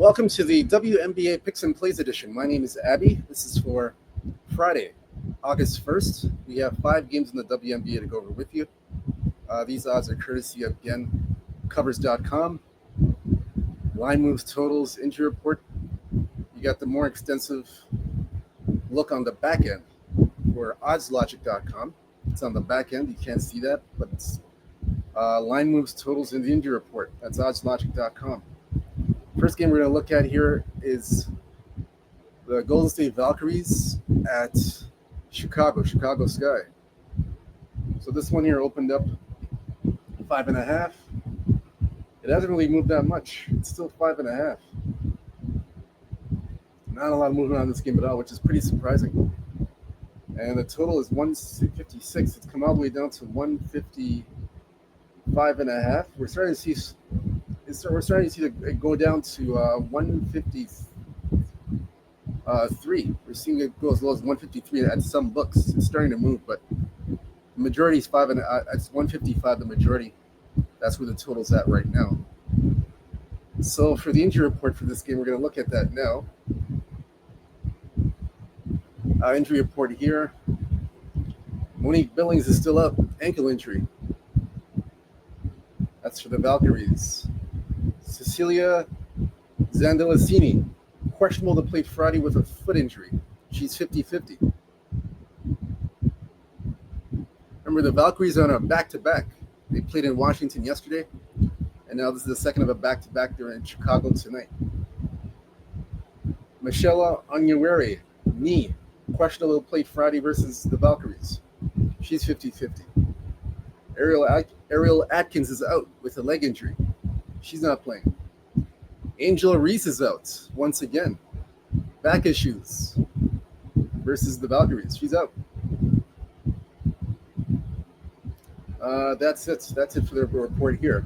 Welcome to the WNBA Picks and Plays edition. My name is Abby. This is for Friday, August 1st. We have 5 games in the WNBA to go over with you. These odds are courtesy of, again, covers.com. Line moves, totals, injury report. You got the more extensive look on the back end for oddslogic.com. It's on the back end. You can't see that, but it's line moves, totals, and the injury report. That's oddslogic.com. First game we're going to look at here is the Golden State Valkyries at Chicago Sky. So this one here opened up 5.5. It hasn't really moved that much. It's still 5.5. Not a lot of movement on this game at all, which is pretty surprising. And the total is 156. It's come all the way down to 155.5. We're starting to see it go down to 153. We're seeing it go as low as 153 at some books. It's starting to move, but the majority is 5.5. It's 155. The majority. That's where the total's at right now. So for the injury report for this game, we're going to look at that now. Injury report here. Monique Billings is still up, ankle injury. That's for the Valkyries. Cecilia Zandelicini, questionable to play Friday with a foot injury. She's 50-50. Remember, the Valkyries are on a back-to-back. They played in Washington yesterday, and now this is the second of a back-to-back. They're in Chicago tonight. Michelle Onyewere, knee, questionable to play Friday versus the Valkyries. She's 50-50. Ariel Atkins is out with a leg injury. She's not playing. Angel Reese is out once again. Back issues versus the Valkyries. She's out. That's it. That's it for the report here.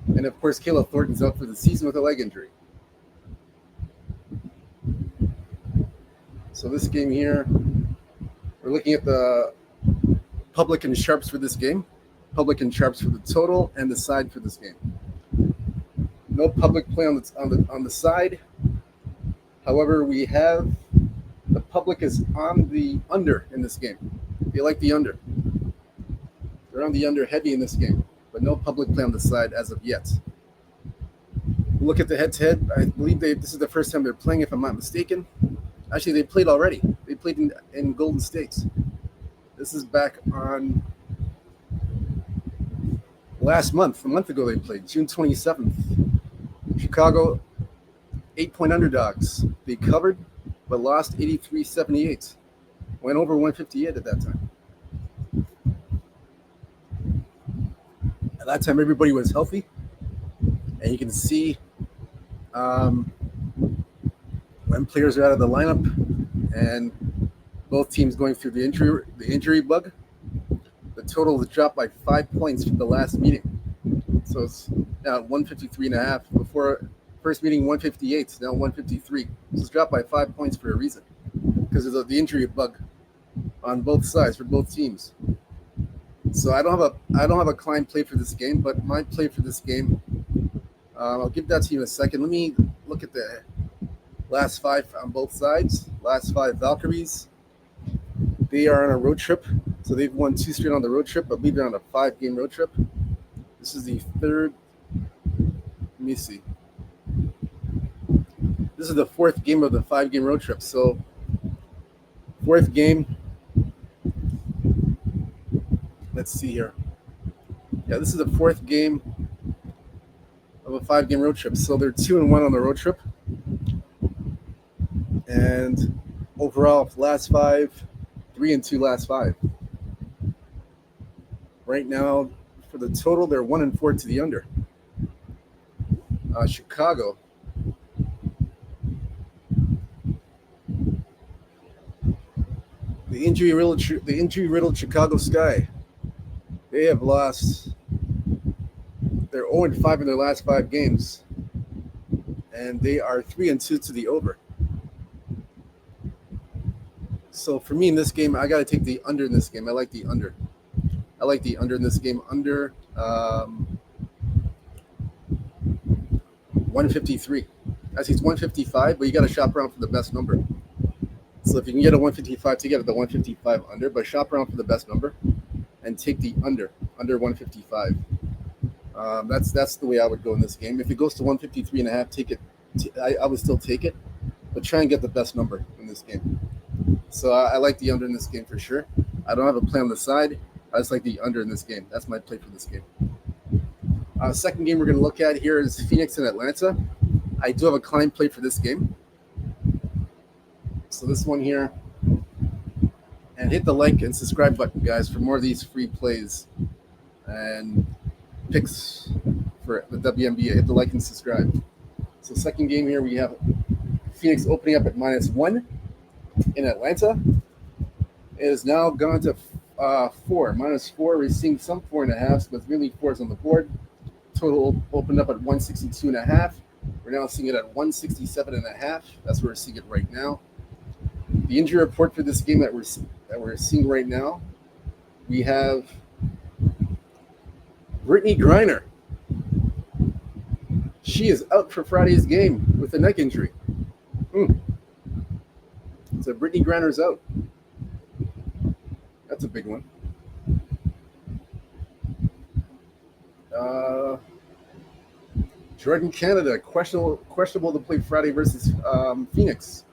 And of course, Kayla Thornton's out for the season with a leg injury. So this game here, we're looking at the public and sharps for this game. Public and sharps for the total and the side for this game. No public play on the side. However, we have the public is on the under in this game. They like the under. They're on the under heavy in this game, but no public play on the side as of yet. Look at the head-to-head. I believe this is the first time they're playing, if I'm not mistaken. Actually, they played already. They played in Golden State. This is back on last month. A month ago they played, June 27th. Chicago, 8-point underdogs. They covered, but lost 83-78. Went over 158 at that time. At that time, everybody was healthy. And you can see when players are out of the lineup and both teams going through the injury bug, the total has dropped by 5 points from the last meeting. So it's now 153.5. Before first meeting, 158. Now 153. So it's dropped by 5 points for a reason, because of the injury bug on both sides for both teams. So I don't have a client play for this game, but my play for this game, I'll give that to you in a second. Let me look at the last 5 on both sides. Last 5 Valkyries. They are on a road trip, so they've won 2 straight on the road trip. I believe they're on a 5-game road trip. This is the third. Let me see. This is the 4th game of the 5-game road trip. So, 4th game. Let's see here. Yeah, this is the 4th game of a 5-game road trip. So they're 2-1 on the road trip. And overall, last 5, 3-2 last 5. Right now, for the total, they're 1-4 to the under. Chicago. The injury-riddled Chicago Sky. They have lost. They're 0-5 in their last 5 games, and they are 3-2 to the over. So for me in this game, I got to take the under in this game. I like the under. I like the under in this game. Under 153. I see it's 155, but you got to shop around for the best number. So if you can get a 155, take it at the 155 under, but shop around for the best number and take the under 155. That's the way I would go in this game. If it goes to 153 and a half, take it. I would still take it, but try and get the best number in this game. So I like the under in this game for sure. I don't have a play on the side. I just like the under in this game. That's my play for this game. Second game we're going to look at here is Phoenix and Atlanta. I do have a client play for this game. So this one here. And hit the like and subscribe button, guys, for more of these free plays and picks for the WNBA. Hit the like and subscribe. So second game here, we have Phoenix opening up at -1 in Atlanta. It has now gone to 4, -4. We're seeing some 4.5, but really 4s on the board. Total opened up at 162.5. We're now seeing it at 167.5. That's where we're seeing it right now. The injury report for this game that we're seeing right now, we have Brittany Griner. She is out for Friday's game with a neck injury. So Brittany Griner's out. That's a big one. Jordan Canada, questionable to play Friday versus Phoenix.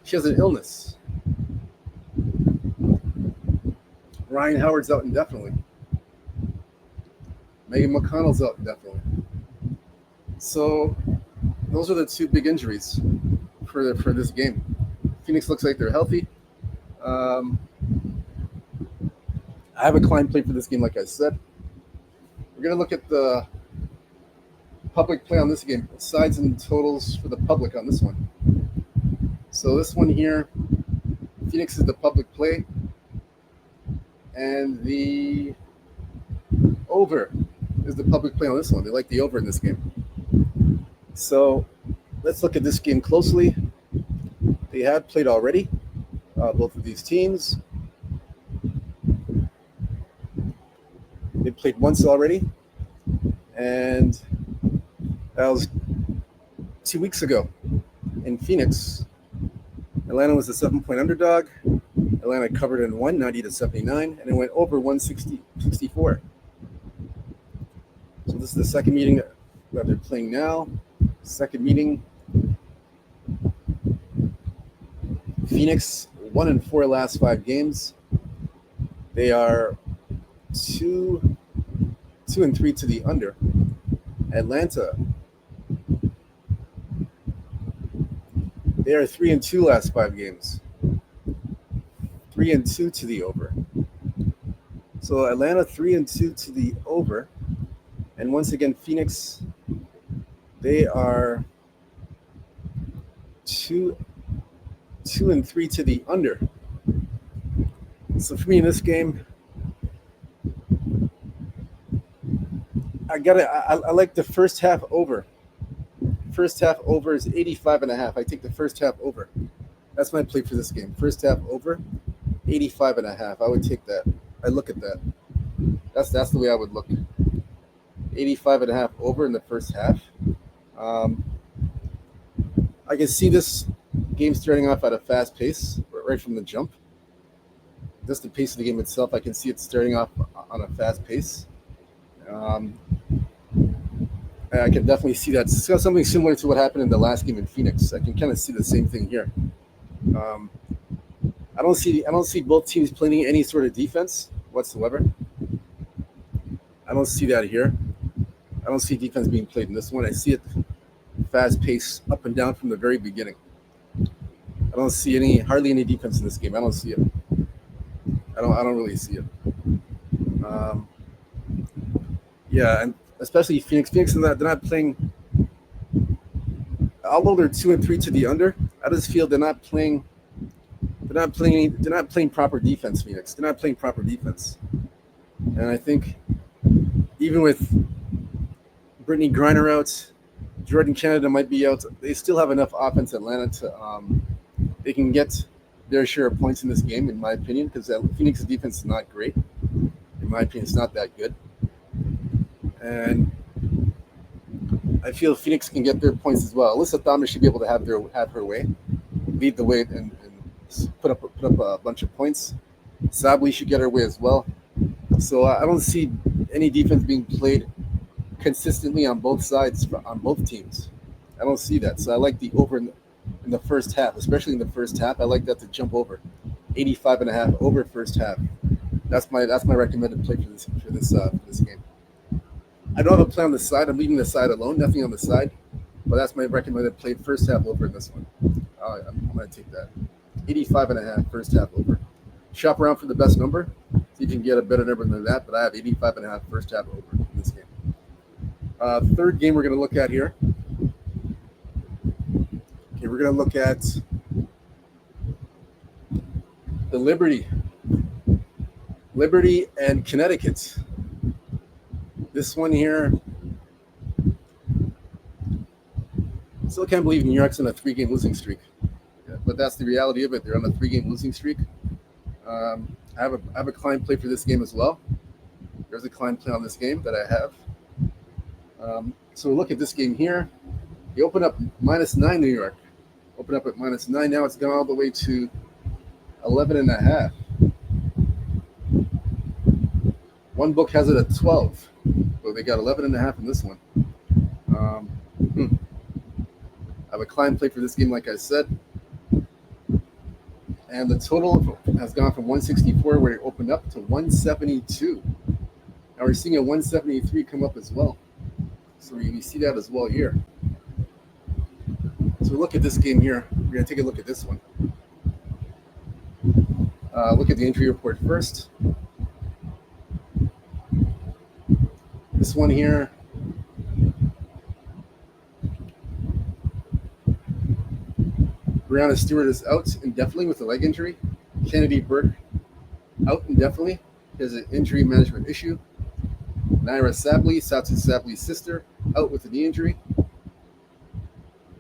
She has an illness. Ryan Howard's out indefinitely. Megan McConnell's out indefinitely. So those are the two big injuries for this game. Phoenix looks like they're healthy. I have a client play for this game, like I said. We're going to look at the public play on this game, sides and totals for the public on this one. So this one here, Phoenix is the public play, and the over is the public play on this one. They like the over in this game. So let's look at this game closely. They have played already, both of these teams. They played once already, and that was 2 weeks ago in Phoenix. Atlanta was a 7-point underdog. Atlanta covered and won 90-79, and it went over 164. So this is the second meeting that they're playing now. Second meeting. Phoenix 1-4 last 5 games. They are 2-3 to the under. Atlanta, they are 3-2 last 5 games. 3-2 to the over. So Atlanta 3-2 to the over. And once again, Phoenix, they are 2-3 to the under. So for me in this game, I like the first half over. First half over is 85.5. I take the first half over. That's my play for this game. First half over, 85.5. I would take that. I look at that. That's the way I would look. 85.5 over in the first half. I can see this game starting off at a fast pace right from the jump. Just the pace of the game itself, I can see it starting off on a fast pace. I can definitely see that. It's got something similar to what happened in the last game in Phoenix. I can kind of see the same thing here. I don't see both teams playing any sort of defense whatsoever. I don't see that here. I don't see defense being played in this one. I see it fast pace up and down from the very beginning. I don't see hardly any defense in this game. I don't see it. I don't really see it. Yeah, and especially Phoenix. Phoenix, they're not playing. Although they're 2-3 to the under, I just feel they're not playing proper defense. Phoenix, they're not playing proper defense, and I think even with Brittany Griner out, Jordan Canada might be out. They still have enough offense, Atlanta, to they can get their share of points in this game, in my opinion, because Phoenix's defense is not great. In my opinion, it's not that good. And I feel Phoenix can get their points as well. Alyssa Thomas should be able to have her way, lead the way, and put up a bunch of points. Sably should get her way as well. So I don't see any defense being played consistently on both sides on both teams. I don't see that. So I like the over in the first half, especially in the first half. I like that to jump over 85.5 over first half. That's my recommended play for this game. I don't have a play on the side. I'm leaving the side alone. Nothing on the side, but that's my recommended play first half over in this one. I'm going to take that 85.5 first half over. Shop around for the best number. See if you can get a better number than that. But I have 85.5 first half over in this game. Third game we're going to look at here. Okay, we're going to look at the Liberty and Connecticut. This one here, still can't believe New York's on a 3-game losing streak. Yeah, but that's the reality of it. They're on a 3-game losing streak. I have a client play for this game as well. There's a client play on this game that I have. So look at this game here. They open up -9 New York. Open up at -9. Now it's gone all the way to 11.5. One book has it at 12. So they got 11.5 in this one. I have a client play for this game, like I said. And the total has gone from 164, where it opened up, to 172. Now we're seeing a 173 come up as well. So you see that as well here. So look at this game here. We're going to take a look at this one. Look at the injury report first. This one here, Brianna Stewart is out indefinitely with a leg injury. Kennedy Burke out indefinitely. Has an injury management issue. Naira Sably, Satsu Sably's sister, out with a knee injury.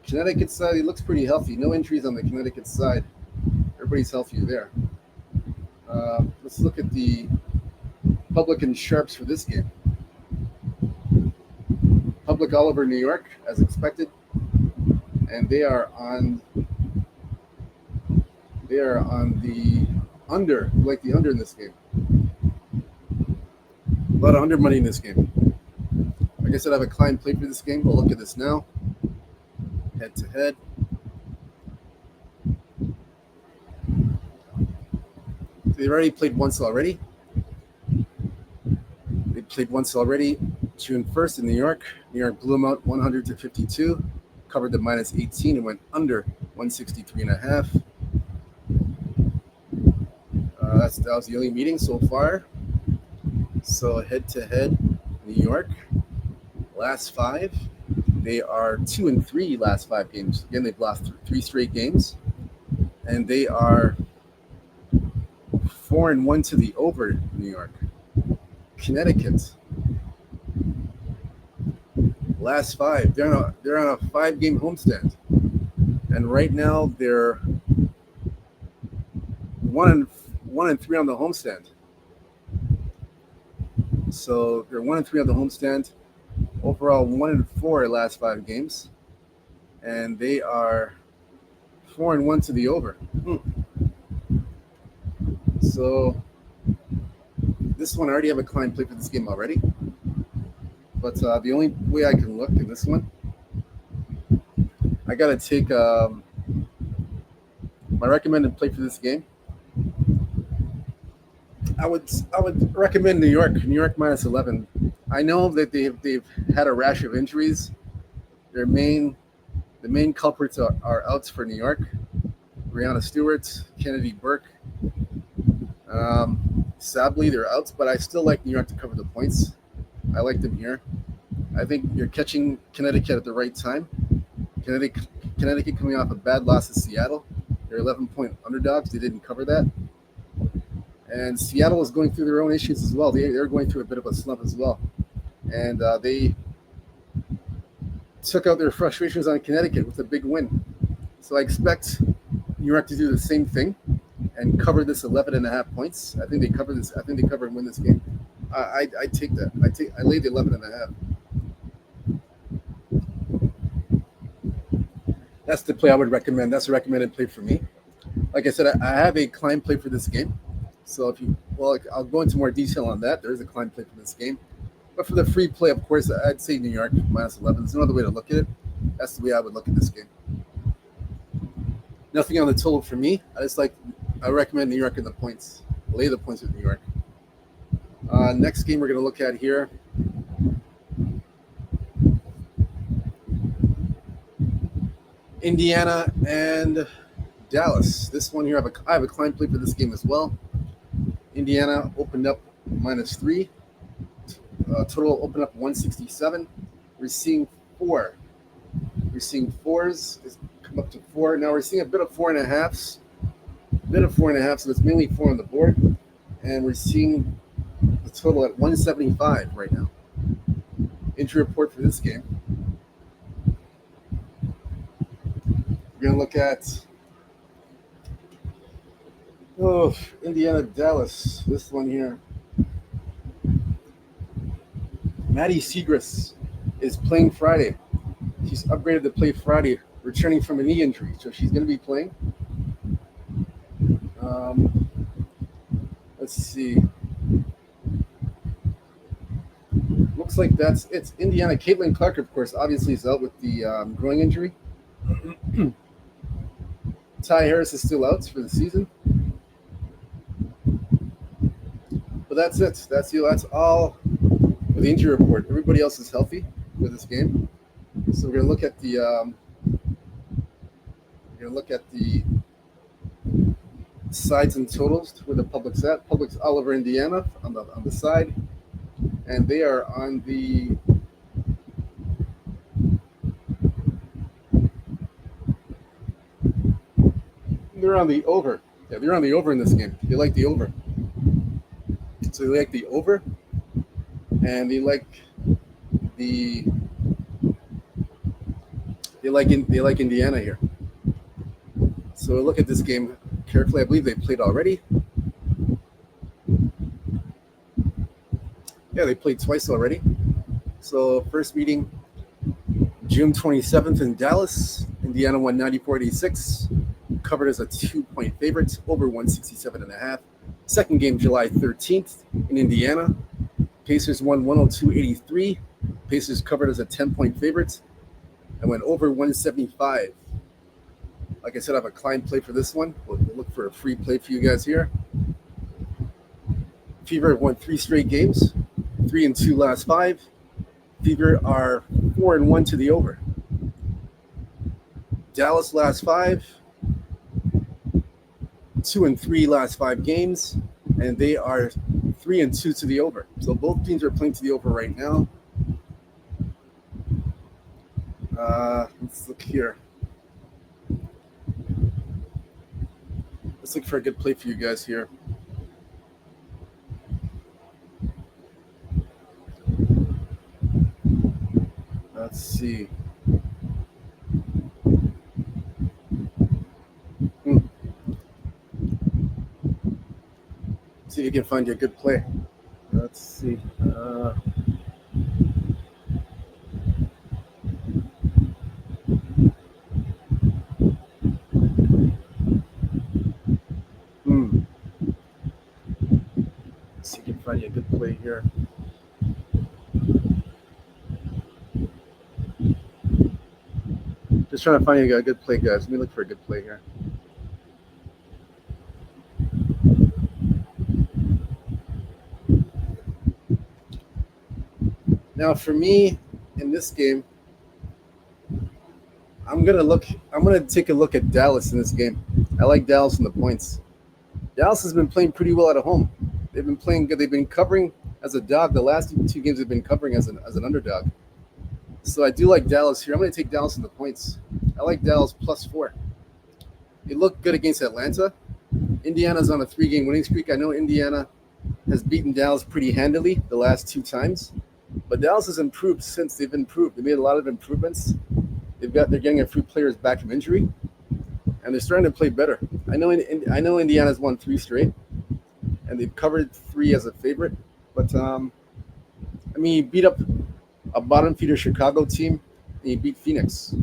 Connecticut side, he looks pretty healthy. No injuries on the Connecticut side. Everybody's healthy there. Let's look at the Public and Sharps for this game. Public Oliver, New York, as expected, and they are on the under. We like the under in this game. A lot of under money in this game. Like I said, I have a client play for this game. We'll look at this now. Head to head. So they've already played once already. They played once already. June 1st in New York. New York blew them out 100-52. Covered the -18 and went under 163.5. That was the only meeting so far. So head-to-head, New York. Last 5. They are 2-3 last 5 games. Again, they've lost 3 straight games. And they are 4-1 to the over, New York. Connecticut. Last 5. They're on a 5-game homestand. And right now they're 1-3 on the homestand. So they're 1-3 on the homestand. Overall 1-4 last 5 games. And they are 4-1 to the over. So this one, I already have a client play for this game already. But the only way I can look in this one, I got to take my recommended play for this game. I would recommend New York -11. I know that they've had a rash of injuries. The main culprits are outs for New York. Brianna Stewart, Kennedy Burke, Sably, they're outs, but I still like New York to cover the points. I like them here. I think you're catching Connecticut at the right time. Connecticut coming off a bad loss to Seattle. They're 11-point underdogs. They didn't cover that. And Seattle is going through their own issues as well. They're going through a bit of a slump as well. And they took out their frustrations on Connecticut with a big win. So I expect New York to do the same thing and cover this 11.5 points. I think they cover this. I think they cover and win this game. I take that. I lay the 11.5. That's the play I would recommend. That's a recommended play for me. Like I said, I have a client play for this game. So if you, well, I'll go into more detail on that. There is a client play for this game. But for the free play, of course, I'd say New York -11. There's no other way to look at it. That's the way I would look at this game. Nothing on the total for me. I recommend New York in the points. Lay the points with New York. Next game we're going to look at here. Indiana and Dallas. This one here, I have a client play for this game as well. Indiana opened up -3. Total opened up 167. We're seeing 4. We're seeing 4s. It's come up to 4. Now we're seeing a bit of 4.5s. So it's mainly 4 on the board. And we're seeing the total at 175 right now. Injury report for this game. We're going to look at Indiana, Dallas. This one here. Maddie Segrist is playing Friday. She's upgraded to play Friday, returning from a knee injury. So she's going to be playing. Let's see. Looks like that's it's Indiana. Caitlin Clark, of course, obviously is out with the groin injury. Ty Harris is still out for the season. But that's it. That's all for the injury report. Everybody else is healthy for this game. So we're gonna look at the sides and totals where the public's at. Public's Oliver, Indiana on the side, and they are on the over. Yeah, they're on the over in this game. They like the over. So they like the over, and they like Indiana here. So we'll look at this game carefully. I believe they played already. Yeah, they played twice already. So first meeting, June 27th in Dallas. Indiana won 94-86. Covered as a 2-point favorite, over 167.5. Second game, July 13th in Indiana. Pacers won 102-83. Pacers covered as a 10-point favorite and went over 175. Like I said, I have a client play for this one. We'll look for a free play for you guys here. Fever won 3 straight games, 3-2 last 5. Fever are 4-1 to the over. Dallas last 5, 2-3 last 5 games, and they are 3-2 to the over. So both teams are playing to the over right now. Let's look here. Let's look for a good play for you guys here. Let's see. See if you can find you a good play. Let's see. Let's see if you can find you a good play here. Just trying to find you a good play, guys. Let me look for a good play here. Now, for me, in this game, I'm gonna take a look at Dallas in this game. I like Dallas in the points. Dallas has been playing pretty well at home. They've been playing good. They've been covering as a dog. The last 2 games they've been covering as an underdog. So I do like Dallas here. I'm going to take Dallas in the points. I like Dallas +4. They look good against Atlanta. Indiana's on a 3-game winning streak. I know Indiana has beaten Dallas pretty handily the last 2 times, but Dallas has improved since they've improved. They made a lot of improvements. They're getting a few players back from injury, and they're starting to play better. I know Indiana's won 3 straight, and they've covered 3 as a favorite. But you beat up a bottom feeder Chicago team, and you beat Phoenix.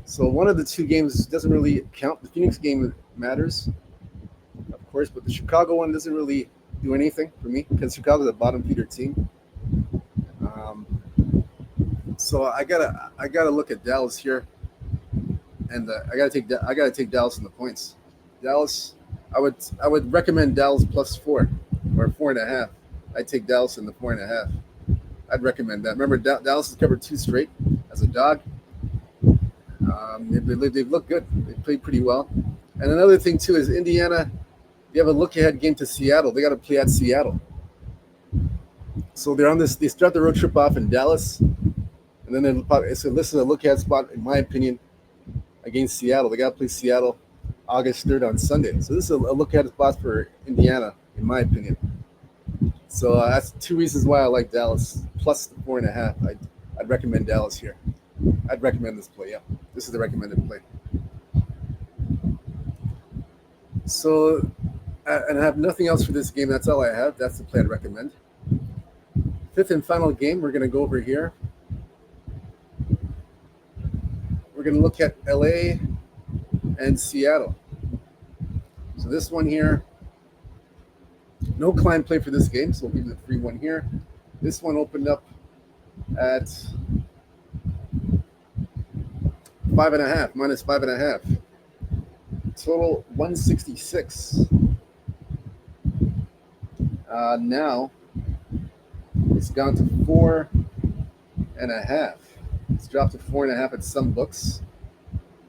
So one of the two games doesn't really count. The Phoenix game matters, of course, but the Chicago one doesn't really do anything for me because Chicago's a bottom feeder team. Um, so I gotta look at Dallas here, and I gotta take Dallas in the points. Dallas, I would recommend Dallas plus 4 or 4.5. I'd take Dallas in the 4.5. I'd recommend that. Remember, Dallas has covered 2 straight as a dog. They've looked good. They played pretty well. And another thing too is Indiana. You have a look-ahead game to Seattle. They got to play at Seattle. So they're on this. They start the road trip off in Dallas, and then this is a look-ahead spot, in my opinion, against Seattle. They got to play Seattle August 3rd on Sunday. So this is a look-ahead spot for Indiana, in my opinion. So that's 2 reasons why I like Dallas plus the 4.5. I'd recommend Dallas here. I'd recommend this play. Yeah, this is the recommended play. So, and I have nothing else for this game. That's all I have. That's the play I'd recommend. 5th and final game, we're going to go over here. We're going to look at LA and Seattle. So this one here, no client play for this game, so we'll give it a free one here. This one opened up at 5.5, minus 5.5. Total 166. Now it's gone to 4.5. It's dropped to 4.5 at some books.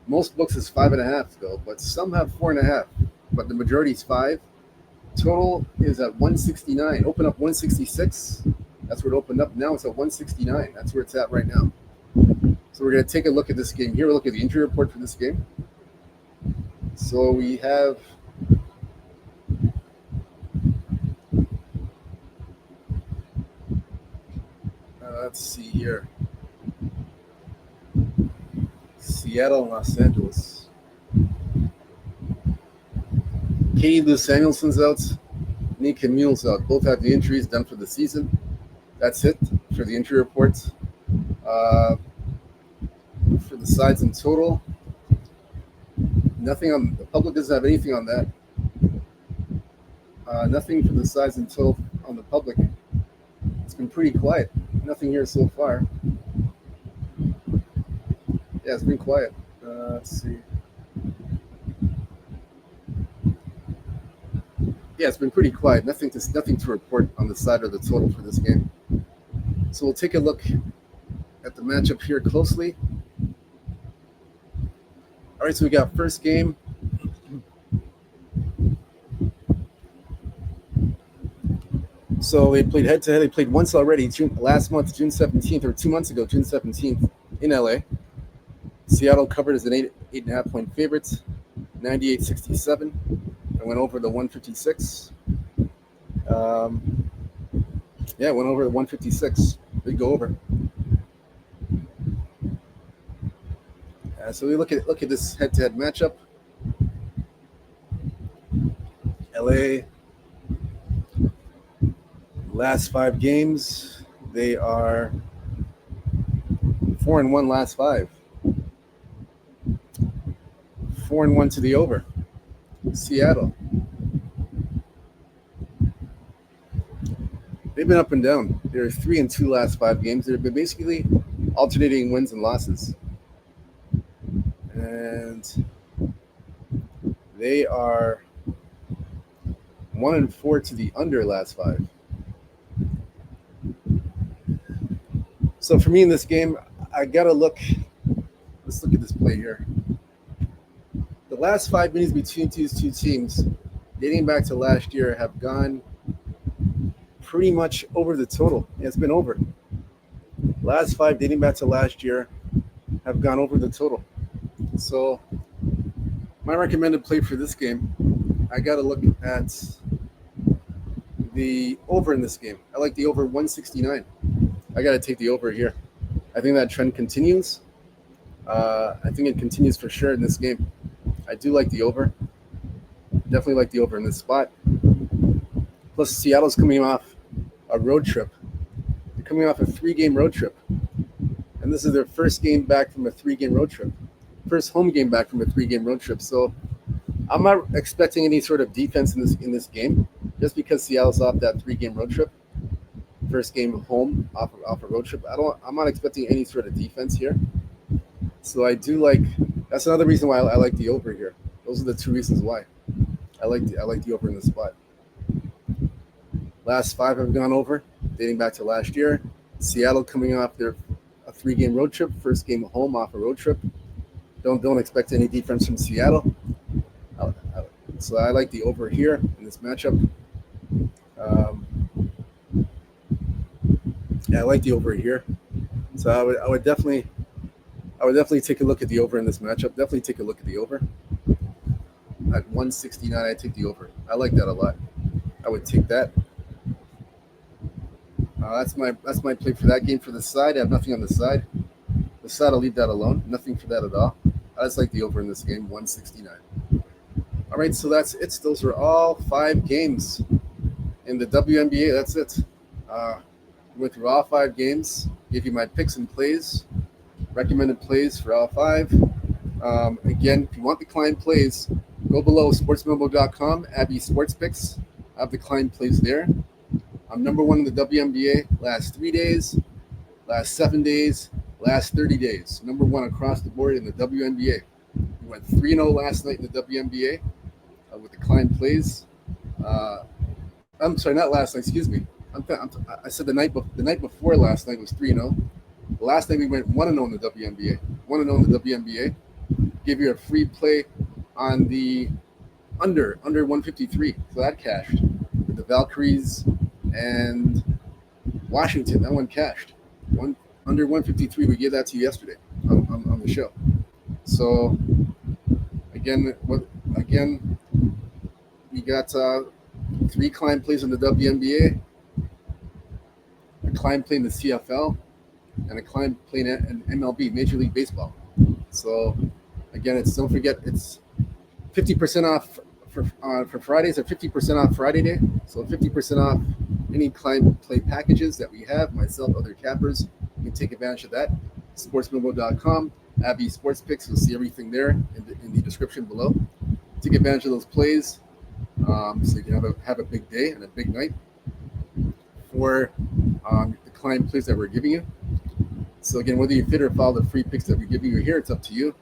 Most books is 5.5 though, but some have 4.5. But the majority is 5. Total is at 169. Open up 166. That's where it opened up. Now it's at 169. That's where it's at right now. So we're going to take a look at this game here. We'll look at the injury report for this game. So we have let's see here. Seattle and Los Angeles. Katie Lou Samuelson's out. Nick Camille's out. Both have the injuries done for the season. That's it for the injury reports. For the sides in total, nothing on the public doesn't have anything on that. Nothing for the sides in total on the public. It's been pretty quiet. Nothing here so far. Yeah, it's been quiet. Let's see. Yeah, it's been pretty quiet. Nothing to report on the side of the total for this game. So we'll take a look at the matchup here closely. All right, so we got first game. So they played head-to-head. They played once already, last month, June 17th, or 2 months ago, June 17th, in LA. Seattle covered as an 8.5 point favorite, 98-67, and went over the 156. Yeah, went over the 156. Big go over. So we look at this head-to-head matchup. LA, last 5 games, they are 4-1 last 5. 4-1 to the over. Seattle, they've been up and down. They're 3-2 last 5 games. They've been basically alternating wins and losses. And they are 1-4 to the under last 5. So for me in this game, I gotta look. Let's look at this play here. The last 5 meetings between these two teams, dating back to last year, have gone pretty much over the total. Yeah, it's been over. Last 5 dating back to last year have gone over the total. So my recommended play for this game, I got to look at the over in this game. I like the over 169. I got to take the over here. I think that trend continues. I think it continues for sure in this game. I do like the over. Definitely like the over in this spot. Plus, Seattle's coming off a road trip. They're coming off a 3-game road trip. And this is their first game back from a 3-game road trip. first home game back from a 3-game road trip. So I'm not expecting any sort of defense in this game, just because Seattle's off that 3-game road trip. First game home off a road trip. I'm not expecting any sort of defense here. So I do like. That's another reason why I like the over here. Those are the two reasons why I like the over in the spot. Last 5 have gone over, dating back to last year. Seattle coming off a 3-game road trip, first game home off a road trip. Don't expect any defense from Seattle. So I like the over here in this matchup. Yeah, I like the over here. So I would definitely take a look at the over in this matchup. Definitely take a look at the over. At 169, I take the over. I like that a lot. I would take that. That's my play for that game. For the side, I have nothing on the side. The side, I'll leave that alone. Nothing for that at all. I just like the over in this game, 169. All right, so that's it. Those are all 5 games in the WNBA. That's it. Went through all 5 games. Gave you my picks and plays, recommended plays for all 5. Again, if you want the client plays, go below sportsmemo.com, Abby Sports Picks. I have the client plays there. I'm number 1 in the WNBA last 3 days, last 7 days, last 30 days. Number 1 across the board in the WNBA. We went 3-0 last night in the WNBA with the client plays. I'm sorry, not last night. Excuse me. I said the night before last night was 3-0. The last night we went 1-0 in the WNBA. 1-0 in the WNBA. Give you a free play on the under 153. So that cashed with the Valkyries and Washington. That one cashed. Under 153. We gave that to you yesterday on the show. So again, we got 3 client plays in the WNBA, a client play in the CFL, and a client play in MLB, Major League Baseball. So again, don't forget it's 50% off for Fridays, or 50% off Friday day. So 50% off any client play packages that we have, myself, other cappers. You can take advantage of that. Sportsmemo.com, Abby Sports Picks. You'll see everything there in the description below. Take advantage of those plays, so you can have a big day and a big night for the client plays that we're giving you. So again, whether you fit or follow the free picks that we're giving you here, it's up to you.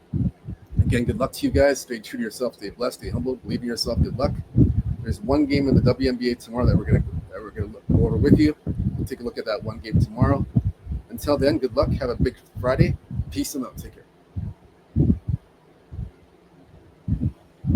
Again, good luck to you guys. Stay true to yourself. Stay blessed. Stay humble. Believe in yourself. Good luck. There's one game in the WNBA tomorrow that we're gonna go over with you. We'll take a look at that one game tomorrow. Until then, good luck. Have a big Friday. Peace and love. Take care.